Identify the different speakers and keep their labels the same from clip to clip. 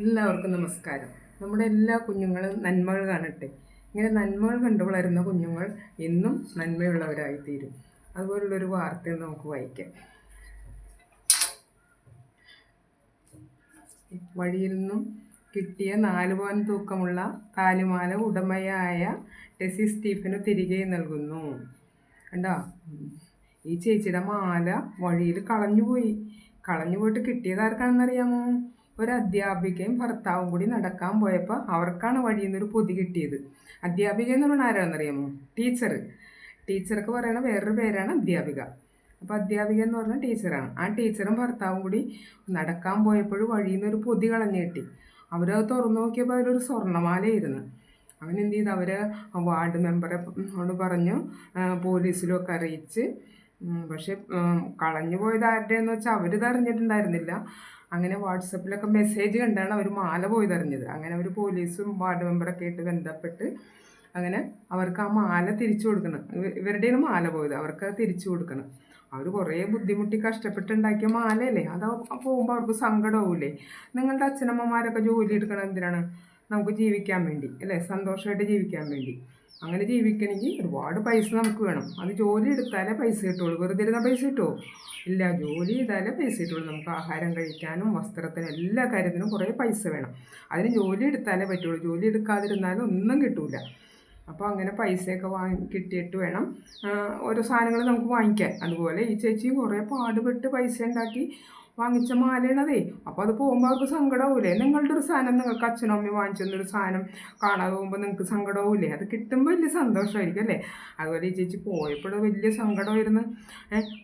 Speaker 1: എല്ലാവർക്കും നമസ്കാരം. നമ്മുടെ എല്ലാ കുഞ്ഞുങ്ങളും നന്മകൾ കാണട്ടെ. ഇങ്ങനെ നന്മകൾ കണ്ടു വളരുന്ന കുഞ്ഞുങ്ങൾ എന്നും നന്മയുള്ളവരായിത്തീരും. അതുപോലുള്ളൊരു വാർത്ത നമുക്ക് വായിക്കാം. വഴിയിൽ നിന്നും കിട്ടിയ 4 പവൻ തൂക്കമുള്ള താലിമാല ഉടമയായ ടെസി സ്റ്റീഫന് തിരികെ നൽകുന്നു. കണ്ടോ, ഈ ചേച്ചിയുടെ മാല വഴിയിൽ കളഞ്ഞു പോയിട്ട് കിട്ടിയത് ആർക്കാണെന്നറിയാമോ? ഒരു അധ്യാപികയും ഭർത്താവും കൂടി നടക്കാൻ പോയപ്പോൾ അവർക്കാണ് വഴിയിൽ നിന്നൊരു പൊതി കിട്ടിയത്. അധ്യാപിക എന്ന് പറഞ്ഞാൽ ആരാണെന്നറിയാമോ? ടീച്ചർക്ക് പറയണ വേറൊരു പേരാണ് അധ്യാപിക. അപ്പോൾ അധ്യാപിക എന്ന് പറഞ്ഞാൽ ടീച്ചറാണ്. ആ ടീച്ചറും ഭർത്താവും കൂടി നടക്കാൻ പോയപ്പോൾ വഴിയിൽ നിന്നൊരു പൊതി കളഞ്ഞു കിട്ടി. അവരത് തുറന്നു നോക്കിയപ്പോൾ അതിലൊരു സ്വർണ്ണമാലയായിരുന്നു. അവൻ എന്ത് ചെയ്തു? അവർ വാർഡ് മെമ്പറോട് പറഞ്ഞു, പോലീസിലൊക്കെ അറിയിച്ച്. പക്ഷെ കളഞ്ഞു പോയത് ആരുടെയെന്ന് വെച്ചാൽ അവരിത് അറിഞ്ഞിട്ടുണ്ടായിരുന്നില്ല. അങ്ങനെ വാട്സപ്പിലൊക്കെ മെസ്സേജ് കണ്ടാണ് അവർ മാല പോയതറിഞ്ഞത്. അങ്ങനെ അവർ പോലീസും വാർഡ് മെമ്പറൊക്കെ ആയിട്ട് ബന്ധപ്പെട്ട് അങ്ങനെ അവർക്ക് ആ മാല തിരിച്ചു കൊടുക്കണം. ഇവരുടെയാണ് മാല പോയത്, അവർക്ക് അത് തിരിച്ചു കൊടുക്കണം. അവർ കുറേ ബുദ്ധിമുട്ടി കഷ്ടപ്പെട്ടുണ്ടാക്കിയ മാലയല്ലേ, അത് പോകുമ്പോൾ അവർക്ക് സങ്കടമാവില്ലേ? നിങ്ങളുടെ അച്ഛനമ്മമാരൊക്കെ ജോലി എടുക്കണം എന്തിനാണ്? നമുക്ക് ജീവിക്കാൻ വേണ്ടി അല്ലേ, സന്തോഷമായിട്ട് ജീവിക്കാൻ വേണ്ടി. അങ്ങനെ ജീവിക്കണമെങ്കിൽ ഒരുപാട് പൈസ നമുക്ക് വേണം. അത് ജോലി എടുത്താലേ പൈസ കിട്ടുള്ളൂ. വെറുതെ ഇരുന്ന പൈസ കിട്ടുമോ? ഇല്ല, ജോലി ചെയ്താലേ പൈസ കിട്ടുള്ളൂ. നമുക്ക് ആഹാരം കഴിക്കാനും വസ്ത്രത്തിനും എല്ലാ കാര്യത്തിനും കുറേ പൈസ വേണം. അതിന് ജോലി എടുത്താലേ പറ്റുള്ളൂ. ജോലി എടുക്കാതിരുന്നാലും ഒന്നും കിട്ടില്ല. അപ്പോൾ അങ്ങനെ പൈസയൊക്കെ കിട്ടിയിട്ട് വേണം ഓരോ സാധനങ്ങൾ നമുക്ക് വാങ്ങിക്കാൻ. അതുപോലെ ഈ ചേച്ചി കുറേ പാടുപെട്ട് പൈസ ഉണ്ടാക്കി വാങ്ങിച്ച മാലയാണതേ. അപ്പോൾ അത് പോകുമ്പോൾ അവർക്ക് സങ്കടമാവില്ലേ? നിങ്ങളുടെ ഒരു സാധനം നിങ്ങൾക്ക് അച്ഛനും അമ്മയും വാങ്ങിച്ചൊന്നൊരു സാധനം കാണാതെ പോകുമ്പോൾ നിങ്ങൾക്ക് സങ്കടമാവില്ലേ? അത് കിട്ടുമ്പോൾ വലിയ സന്തോഷമായിരിക്കും അല്ലേ? അതുപോലെ ഈ ചേച്ചി പോയപ്പോൾ വലിയ സങ്കടമായിരുന്നു.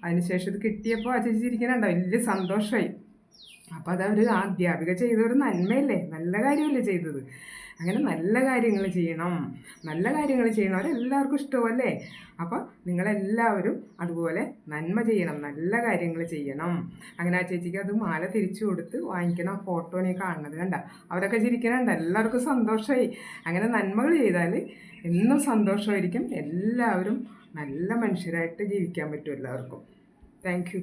Speaker 1: അതിനുശേഷം ഇത് കിട്ടിയപ്പോൾ ആ ചേച്ചി ഇരിക്കുന്നുണ്ടോ, വലിയ സന്തോഷമായി. അപ്പോൾ അതവർ അധ്യാപിക ചെയ്തൊരു നന്മയല്ലേ, നല്ല കാര്യമല്ലേ ചെയ്തത്. അങ്ങനെ നല്ല കാര്യങ്ങൾ ചെയ്യണം. നല്ല കാര്യങ്ങൾ ചെയ്യണവരെല്ലാവർക്കും ഇഷ്ടമല്ലേ? അപ്പോൾ നിങ്ങളെല്ലാവരും അതുപോലെ നന്മ ചെയ്യണം, നല്ല കാര്യങ്ങൾ ചെയ്യണം. അങ്ങനെ ആ ചേച്ചിക്ക് അത് മാല തിരിച്ചു കൊടുത്ത് വാങ്ങിക്കണം. ഫോട്ടോ നീ കാണുന്നത് കണ്ട, അവരൊക്കെ ചിരിക്കണുണ്ട്. എല്ലാവർക്കും സന്തോഷമായി. അങ്ങനെ നന്മകൾ ചെയ്താൽ എന്നും സന്തോഷമായിരിക്കും. എല്ലാവരും നല്ല മനുഷ്യരായിട്ട് ജീവിക്കാൻ പറ്റും എല്ലാവർക്കും. Thank you.